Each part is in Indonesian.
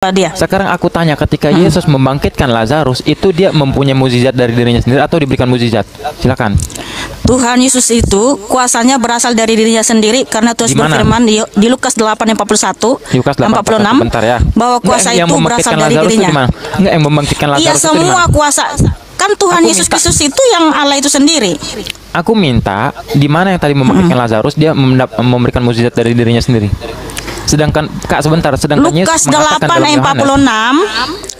dia. Sekarang aku tanya, ketika Yesus membangkitkan Lazarus, itu dia mempunyai mukjizat dari dirinya sendiri atau diberikan mukjizat? Silakan. Tuhan Yesus itu kuasanya berasal dari dirinya sendiri, karena Tuhan berfirman di Lukas 8:41 dan 46 bentar ya. bahwa kuasa itu berasal dari dirinya. Enggak, yang membangkitkan Lazarus. Iya, semua kuasa. Kan Tuhan Yesus Kristus itu yang Allah itu sendiri. Aku minta, di mana yang tadi membangkitkan Lazarus, dia memberikan mukjizat dari dirinya sendiri. Sedangkan Kak sebentar, sedangkan Lukas 8:46,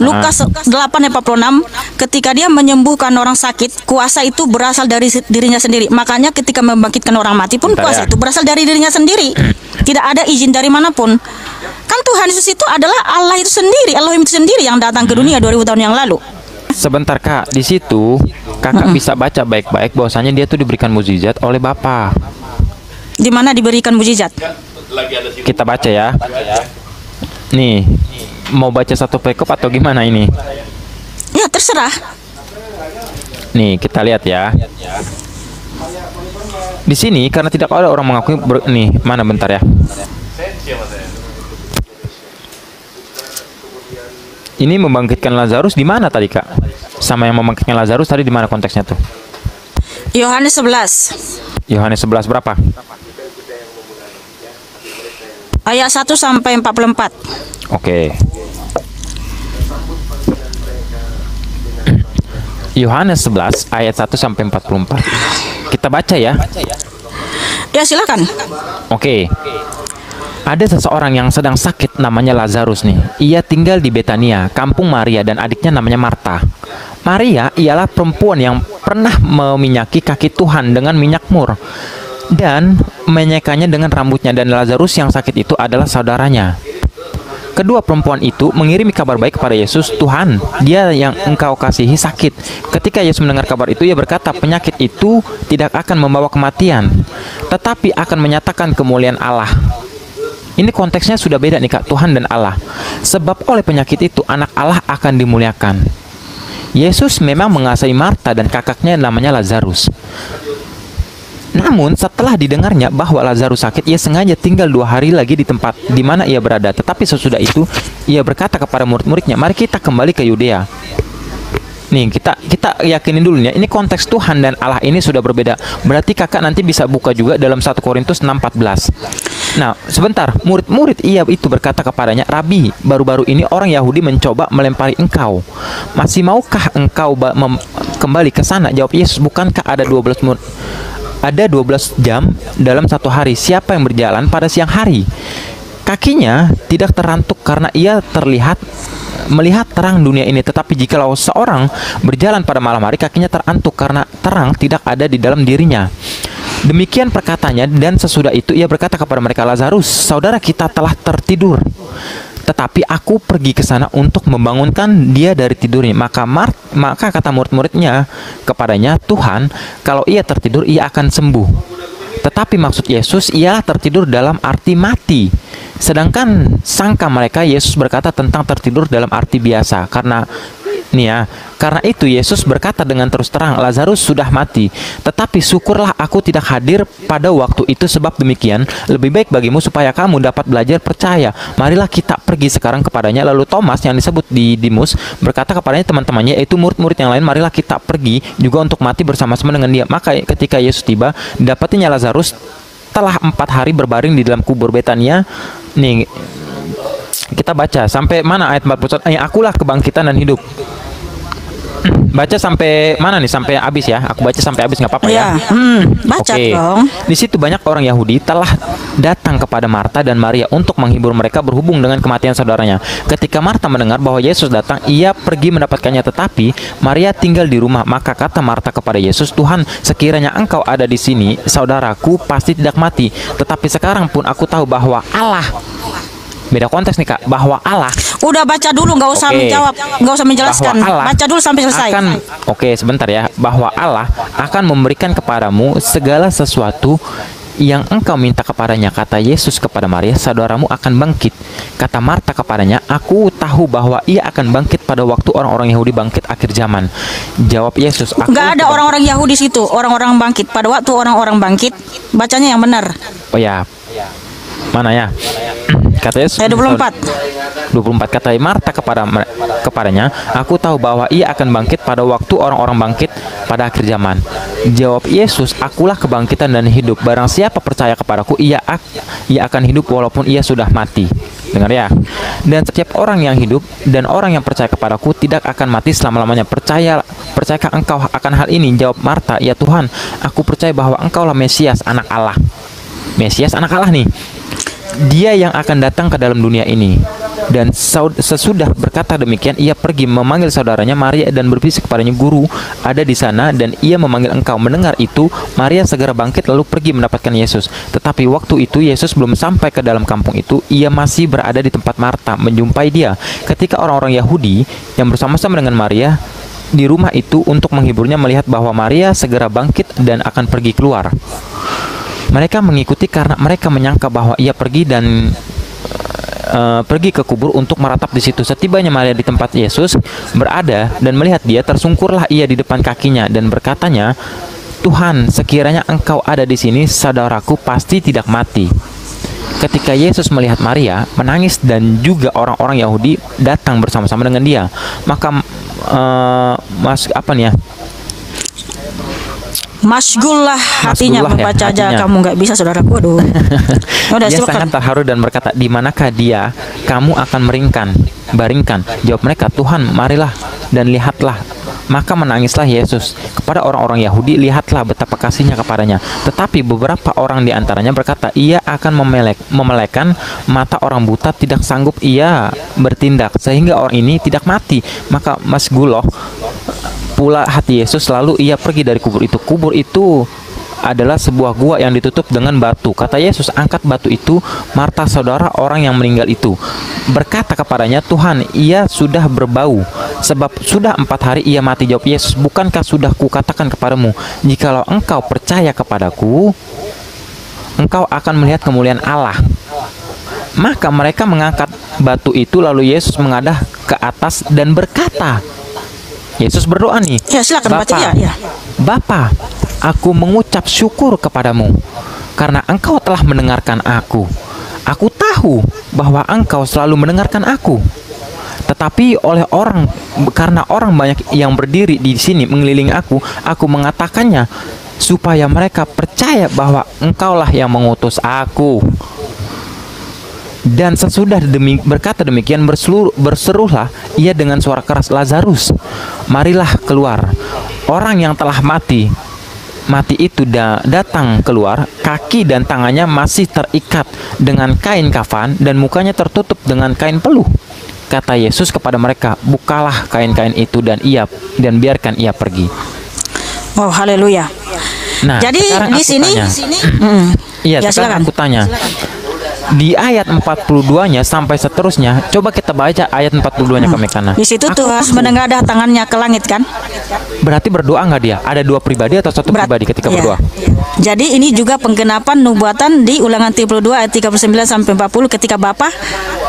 Lukas 8:46, ketika dia menyembuhkan orang sakit, kuasa itu berasal dari dirinya sendiri. Makanya ketika membangkitkan orang mati pun kuasa itu berasal dari dirinya sendiri. Tidak ada izin dari manapun. Kan Tuhan Yesus itu adalah Allah itu sendiri, Elohim itu sendiri yang datang ke dunia 2000 tahun yang lalu. Sebentar Kak, di situ Kakak bisa baca baik-baik bahwasanya dia tuh diberikan mukjizat oleh Bapa. Di mana diberikan mukjizat? Kita baca ya. Nih, mau baca satu perikop atau gimana ini? Ya, terserah. Nih, kita lihat ya. Di sini karena tidak ada orang mengakui nih, mana bentar ya. Ini membangkitkan Lazarus di mana tadi, Kak? Sama yang membangkitkan Lazarus tadi di mana konteksnya tuh? Yohanes 11. Yohanes 11 berapa? Ayat 1 sampai 44. Oke. Yohanes 11 ayat 1 sampai 44. Kita baca ya. Ya, silakan. Oke. Ada seseorang yang sedang sakit, namanya Lazarus nih. Ia tinggal di Betania, kampung Maria dan adiknya namanya Marta. Maria ialah perempuan yang pernah meminyaki kaki Tuhan dengan minyak mur dan menyekanya dengan rambutnya, dan Lazarus yang sakit itu adalah saudaranya. Kedua perempuan itu mengirimi kabar baik kepada Yesus. Tuhan, dia yang engkau kasihi sakit. Ketika Yesus mendengar kabar itu, ia berkata, penyakit itu tidak akan membawa kematian, tetapi akan menyatakan kemuliaan Allah. Ini konteksnya sudah beda nih Kak, Tuhan dan Allah. Sebab oleh penyakit itu anak Allah akan dimuliakan. Yesus memang mengasihi Marta dan kakaknya namanya Lazarus. Namun setelah didengarnya bahwa Lazarus sakit, ia sengaja tinggal 2 hari lagi di tempat di mana ia berada. Tetapi sesudah itu ia berkata kepada murid-muridnya, mari kita kembali ke Yudea. Nih, kita yakinin dulu ya, ini konteks Tuhan dan Allah ini sudah berbeda. Berarti kakak nanti bisa buka juga dalam 1 Korintus 6:14. Nah, sebentar, murid-murid ia itu berkata kepadanya, Rabi, baru-baru ini orang Yahudi mencoba melempari engkau. Masih maukah engkau kembali ke sana? Jawab Yesus, bukankah ada 12 murid? Ada 12 jam dalam satu hari. Siapa yang berjalan pada siang hari? Kakinya tidak terantuk karena ia melihat terang dunia ini. Tetapi jikalau seorang berjalan pada malam hari, kakinya terantuk karena terang tidak ada di dalam dirinya. Demikian perkataannya, dan sesudah itu ia berkata kepada mereka, Lazarus, saudara kita telah tertidur, tetapi aku pergi ke sana untuk membangunkan dia dari tidurnya. Maka kata murid-muridnya kepadanya, Tuhan, kalau ia tertidur, ia akan sembuh. Tetapi maksud Yesus, ia tertidur dalam arti mati. Sedangkan sangka mereka Yesus berkata tentang tertidur dalam arti biasa. Karena itu Yesus berkata dengan terus terang, Lazarus sudah mati. Tetapi syukurlah aku tidak hadir pada waktu itu, sebab demikian lebih baik bagimu supaya kamu dapat belajar percaya. Marilah kita pergi sekarang kepadanya. Lalu Thomas yang disebut Didimus berkata kepadanya teman-temannya, yaitu murid-murid yang lain, marilah kita pergi juga untuk mati bersama-sama dengan dia. Maka ketika Yesus tiba, dapatinya Lazarus telah 4 hari berbaring di dalam kubur Betania. Nih, kita baca sampai mana ayat 41? Akulah kebangkitan dan hidup. Baca sampai mana nih? Sampai habis ya. Aku baca sampai habis, nggak apa-apa ya. Baca Oke. dong. Di situ banyak orang Yahudi telah datang kepada Marta dan Maria untuk menghibur mereka berhubung dengan kematian saudaranya. Ketika Marta mendengar bahwa Yesus datang, ia pergi mendapatkannya, tetapi Maria tinggal di rumah. Maka kata Marta kepada Yesus, Tuhan, sekiranya engkau ada di sini, saudaraku pasti tidak mati. Tetapi sekarang pun aku tahu bahwa Allah, beda konteks nih Kak, bahwa Allah. Udah baca dulu, nggak usah menjawab, nggak usah menjelaskan. Baca dulu sampai selesai. Oke, sebentar ya. Bahwa Allah akan memberikan kepadamu segala sesuatu yang engkau minta kepadanya. Kata Yesus kepada Maria, saudaramu akan bangkit. Kata Marta kepadanya, aku tahu bahwa ia akan bangkit pada waktu orang-orang Yahudi bangkit akhir zaman. Jawab Yesus, nggak ada orang-orang Yahudi situ. Orang-orang bangkit pada waktu orang-orang bangkit. Bacanya yang benar. Oh ya. Mana ya? Kata Yesus Ayat 24. 24 kata Marta kepadanya, aku tahu bahwa ia akan bangkit pada waktu orang-orang bangkit pada akhir zaman. Jawab Yesus, akulah kebangkitan dan hidup. Barang siapa percaya kepadaku, ia akan hidup walaupun ia sudah mati. Dengar ya. Dan setiap orang yang hidup dan orang yang percaya kepadaku tidak akan mati selama-lamanya. Percayakah engkau akan hal ini? Jawab Marta, ya Tuhan, aku percaya bahwa engkaulah Mesias, anak Allah. Mesias, anak Allah nih. Dia yang akan datang ke dalam dunia ini. Dan sesudah berkata demikian, ia pergi memanggil saudaranya Maria dan berbisik kepadanya, Guru ada di sana dan ia memanggil engkau. Mendengar itu, Maria segera bangkit lalu pergi mendapatkan Yesus. Tetapi waktu itu Yesus belum sampai ke dalam kampung itu, ia masih berada di tempat Marta menjumpai dia. Ketika orang-orang Yahudi yang bersama-sama dengan Maria di rumah itu untuk menghiburnya melihat bahwa Maria segera bangkit dan akan pergi keluar, mereka mengikuti karena mereka menyangka bahwa ia pergi pergi ke kubur untuk meratap di situ. Setibanya Maria di tempat Yesus berada dan melihat dia, tersungkurlah ia di depan kakinya dan berkatanya, Tuhan, sekiranya engkau ada di sini, saudaraku pasti tidak mati. Ketika Yesus melihat Maria menangis dan juga orang-orang Yahudi datang bersama-sama dengan dia, maka Masgul lah hatinya membaca aja kamu nggak bisa, saudaraku. Aduh. Udah, dia silakan. sangat terharu dan berkata, di manakah dia? Kamu akan baringkan. Jawab mereka, Tuhan, marilah dan lihatlah. Maka menangislah Yesus. Kepada orang-orang Yahudi, lihatlah betapa kasihnya kepadanya. Tetapi beberapa orang di antaranya berkata, ia akan memelekkan mata orang buta, tidak sanggup ia bertindak sehingga orang ini tidak mati. Maka masguloh pula hati Yesus, lalu ia pergi dari kubur itu. Kubur itu adalah sebuah gua yang ditutup dengan batu. Kata Yesus, angkat batu itu. Marta, saudara orang yang meninggal itu, berkata kepadanya, Tuhan, ia sudah berbau, sebab sudah 4 hari ia mati. Jawab Yesus, bukankah sudah kukatakan kepadamu, jikalau engkau percaya kepadaku, engkau akan melihat kemuliaan Allah. Maka mereka mengangkat batu itu, lalu Yesus mengadah ke atas dan berkata, Yesus berdoa nih. Ya, silakan baca ya. Bapa, aku mengucap syukur kepadamu karena engkau telah mendengarkan aku. Aku tahu bahwa engkau selalu mendengarkan aku. Tetapi karena orang banyak yang berdiri di sini mengelilingi aku mengatakannya supaya mereka percaya bahwa engkaulah yang mengutus aku. Dan sesudah berkata demikian, berserulah ia dengan suara keras, Lazarus, marilah keluar. Orang yang telah mati itu datang keluar, kaki dan tangannya masih terikat dengan kain kafan dan mukanya tertutup dengan kain peluh. Kata Yesus kepada mereka, bukalah kain-kain itu dan biarkan ia pergi. Oh, haleluya. Nah, jadi di sini iya, sekarang aku tanya. Di ayat 42-nya sampai seterusnya, coba kita baca ayat 42-nya ke Mekana. Di situ Tuhan menengadah tangannya ke langit kan? Berarti berdoa nggak dia? Ada 2 pribadi atau 1 pribadi ketika berdoa? Jadi ini juga penggenapan nubuatan di Ulangan 32 ayat 39 sampai 40 ketika Bapa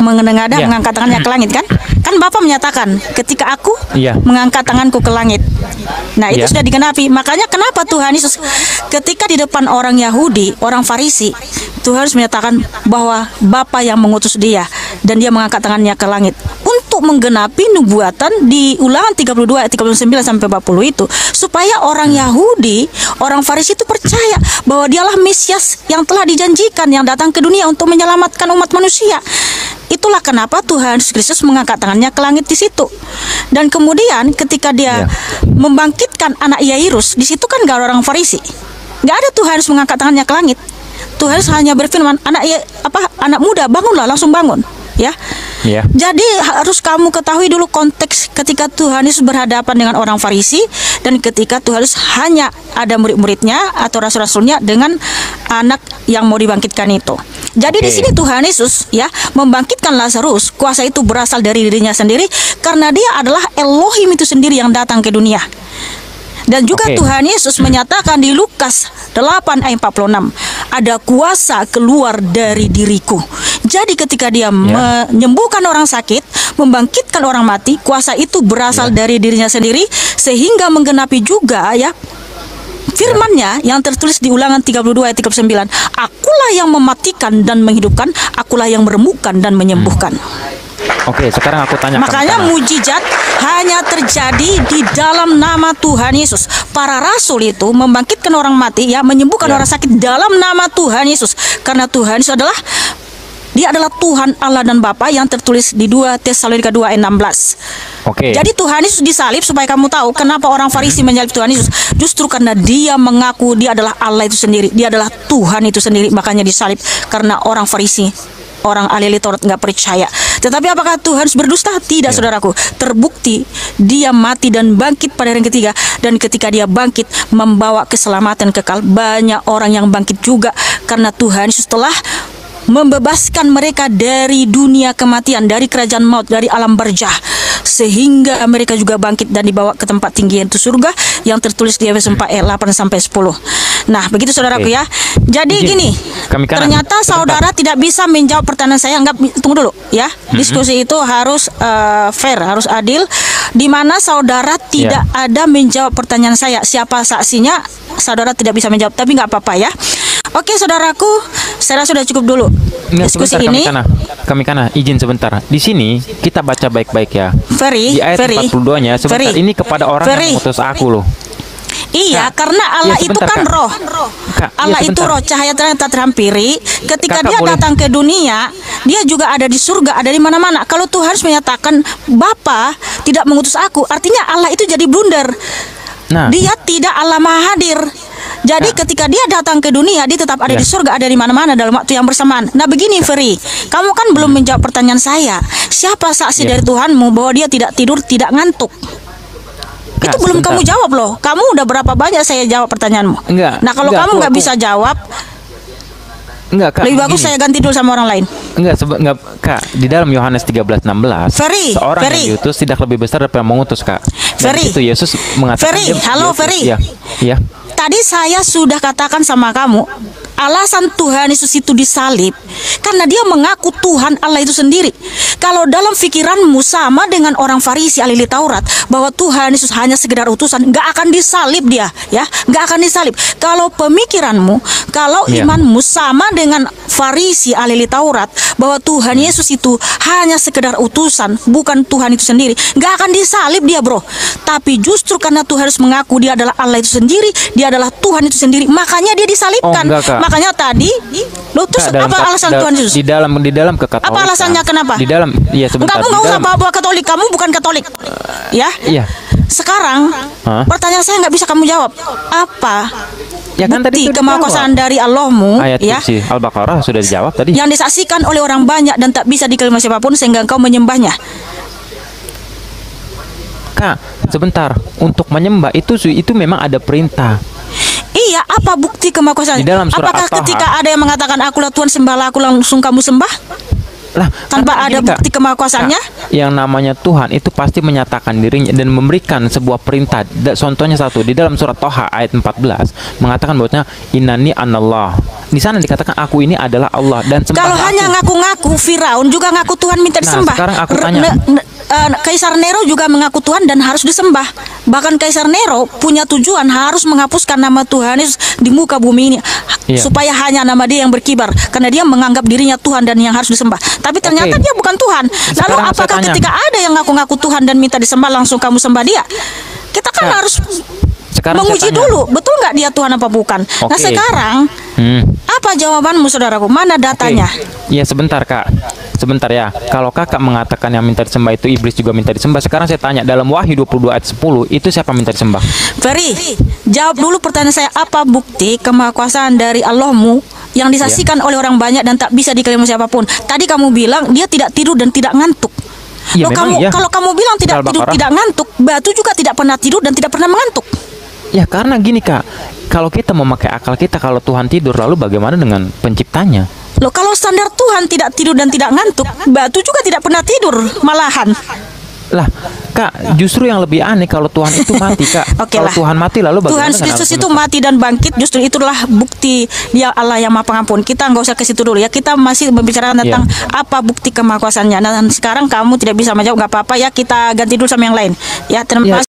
menengadah mengangkat tangannya ke langit kan? Kan Bapa menyatakan ketika aku mengangkat tanganku ke langit. Nah, itu sudah digenapi. Makanya kenapa Tuhan Yesus ketika di depan orang Yahudi, orang Farisi, Tuhan harus menyatakan bahwa Bapa yang mengutus dia dan dia mengangkat tangannya ke langit untuk menggenapi nubuatan di Ulangan 32 ayat 39 sampai 40 itu, supaya orang Yahudi, orang Farisi itu percaya bahwa dialah Mesias yang telah dijanjikan yang datang ke dunia untuk menyelamatkan umat manusia. Itulah kenapa Tuhan Yesus Kristus mengangkat tangannya ke langit di situ. Dan kemudian ketika dia membangkitkan anak Yairus, di situ kan gak ada orang Farisi, gak ada Tuhan Yesus mengangkat tangannya ke langit. Tuhan hanya berfirman, anak muda, bangunlah, langsung bangun, ya. Jadi harus kamu ketahui dulu konteks ketika Tuhan Yesus berhadapan dengan orang Farisi dan ketika Tuhan Yesus hanya ada murid-muridnya atau rasul-rasulnya dengan anak yang mau dibangkitkan itu. Jadi di sini Tuhan Yesus membangkitkan Lazarus. Kuasa itu berasal dari dirinya sendiri karena dia adalah Elohim itu sendiri yang datang ke dunia. Dan juga Tuhan Yesus menyatakan di Lukas 8 ayat 46, ada kuasa keluar dari diriku. Jadi ketika dia menyembuhkan orang sakit, membangkitkan orang mati, kuasa itu berasal dari dirinya sendiri, sehingga menggenapi juga Firman-Nya yang tertulis di Ulangan 32 ayat 39, akulah yang mematikan dan menghidupkan, akulah yang meremukkan dan menyembuhkan. Oke, sekarang aku tanya. Makanya mujizat hanya terjadi di dalam nama Tuhan Yesus. Para rasul itu membangkitkan orang mati, ya, menyembuhkan orang sakit dalam nama Tuhan Yesus. Karena Tuhan Yesus adalah Dia adalah Tuhan Allah dan Bapa yang tertulis di 2 Tesalonika 2 ayat 16. Oke. Jadi Tuhan Yesus disalib supaya kamu tahu kenapa orang Farisi menyalib Tuhan Yesus. Justru karena dia mengaku dia adalah Allah itu sendiri. Dia adalah Tuhan itu sendiri, makanya disalib. Karena orang Farisi, orang ahli Taurat nggak percaya. Tetapi apakah Tuhan berdusta? Tidak, saudaraku. Terbukti dia mati dan bangkit pada hari ketiga. Dan ketika dia bangkit membawa keselamatan kekal. Banyak orang yang bangkit juga karena Tuhan Yesus telah membebaskan mereka dari dunia kematian, dari kerajaan maut, dari alam barzah, sehingga mereka juga bangkit dan dibawa ke tempat tinggi yaitu surga yang tertulis di Efesus 4 ayat 8 sampai 10. Nah, begitu saudaraku ya. Jadi gini, ternyata saudara tidak bisa menjawab pertanyaan saya. Enggak, tunggu dulu ya. Diskusi itu harus fair, harus adil. Di mana saudara tidak ada menjawab pertanyaan saya. Siapa saksinya? Saudara tidak bisa menjawab, tapi nggak apa-apa ya. Oke, saudaraku, saya rasa sudah cukup dulu diskusi ini. Kami izin sebentar. Di sini kita baca baik-baik ya. Ferry, di ayat 42-nya sebentar, ini kepada orang yang mengutus aku loh. Iya, karena Allah itu kan roh. Allah itu roh, cahaya tak terhampiri. Ketika dia datang ke dunia, dia juga ada di surga, ada di mana-mana. Kalau Tuhan menyatakan Bapa tidak mengutus aku, artinya Allah itu jadi blunder. Dia tidak Allah Maha Hadir. Jadi ketika dia datang ke dunia, dia tetap ada di surga, ada di mana-mana dalam waktu yang bersamaan. Nah begini, Ferry, kamu kan belum menjawab pertanyaan saya. Siapa saksi dari Tuhanmu bahwa dia tidak tidur, tidak ngantuk? Itu belum kamu jawab loh. Kamu udah berapa banyak saya jawab pertanyaanmu? Nah kalau kamu nggak bisa jawab, Kak, lebih bagus saya ganti dulu sama orang lain. Kak, di dalam Yohanes 13:16, seorang yang diutus tidak lebih besar daripada mengutus, Kak. Ferry, itu Yesus mengatakan. Halo Ferry. Iya. Tadi saya sudah katakan sama kamu, alasan Tuhan Yesus itu disalib karena dia mengaku Tuhan Allah itu sendiri. Kalau dalam pikiranmu sama dengan orang Farisi ahli Taurat bahwa Tuhan Yesus hanya sekedar utusan, nggak akan disalib dia, ya, nggak akan disalib. Kalau pemikiranmu, kalau imanmu sama dengan Farisi ahli Taurat bahwa Tuhan Yesus itu hanya sekedar utusan, bukan Tuhan itu sendiri, nggak akan disalib dia, bro. Tapi justru karena Tuhan Yesus mengaku dia adalah Allah itu sendiri, dia adalah Tuhan itu sendiri, makanya dia disalibkan. Makanya tadi, terus apa alasan Tuhan Yesus? Di dalam kekatolikan. Apa alasannya kenapa? Di dalam, sebentar. Kamu nggak usah bawa Katolik, kamu bukan Katolik, ya? Iya. Sekarang pertanyaan saya nggak bisa kamu jawab. Apa bukti kemahakuasaan dari Allahmu? Ayat Al-Baqarah sudah dijawab tadi. Yang disaksikan oleh orang banyak dan tak bisa diklaim siapapun sehingga engkau menyembahnya. Kak, sebentar. Untuk menyembah itu memang ada perintah. Iya, apa bukti kemahakuasaan? Apakah ketika ada yang mengatakan akulah Tuhan, sembahlah aku, langsung kamu sembah? Tanpa ada bukti kemahakuasaannya? Yang namanya Tuhan itu pasti menyatakan dirinya dan memberikan sebuah perintah. Contohnya satu, di dalam surat Toha ayat 14 mengatakan bahwa innani anallah. Di sana dikatakan aku ini adalah Allah dan sembah. Kalau hanya ngaku-ngaku, Firaun juga ngaku Tuhan minta disembah. Sekarang aku tanya. Kaisar Nero juga mengaku Tuhan dan harus disembah. Bahkan Kaisar Nero punya tujuan harus menghapuskan nama Tuhan Yesus di muka bumi ini, supaya hanya nama dia yang berkibar, karena dia menganggap dirinya Tuhan dan yang harus disembah. Tapi ternyata dia bukan Tuhan. Lalu apakah ketika ada yang ngaku-ngaku Tuhan dan minta disembah langsung kamu sembah dia? Kita kan harus menguji dulu, betul nggak dia Tuhan apa bukan? Nah sekarang apa jawabanmu, saudaraku? Mana datanya? Ya sebentar, Kak. Sebentar ya. Kalau kakak mengatakan yang minta disembah itu iblis juga minta disembah, sekarang saya tanya, dalam Wahyu 22 ayat 10 itu siapa minta disembah? Ferry, jawab dulu pertanyaan saya. Apa bukti kemahakuasaan dari Allahmu yang disaksikan oleh orang banyak dan tak bisa diklaim siapapun? Tadi kamu bilang dia tidak tidur dan tidak ngantuk. Kalau kamu bilang tidak tidur, tidak ngantuk, batu juga tidak pernah tidur dan tidak pernah mengantuk. Ya karena gini, Kak, kalau kita memakai akal kita, kalau Tuhan tidur, lalu bagaimana dengan penciptanya? Loh, kalau standar Tuhan tidak tidur dan tidak ngantuk, batu juga tidak pernah tidur, malahan. Lah, Kak, justru yang lebih aneh kalau Tuhan itu mati, Kak. Kalau Tuhan mati lalu bagaimana? Tuhan Kristus itu mati dan bangkit, justru itulah bukti dia Allah yang Maha Pengampun. Kita nggak usah ke situ dulu ya. Kita masih membicarakan tentang apa bukti kemahakuasaannya. Nah, sekarang kamu tidak bisa menjawab, nggak apa-apa ya. Kita ganti dulu sama yang lain. Ya, terima kasih.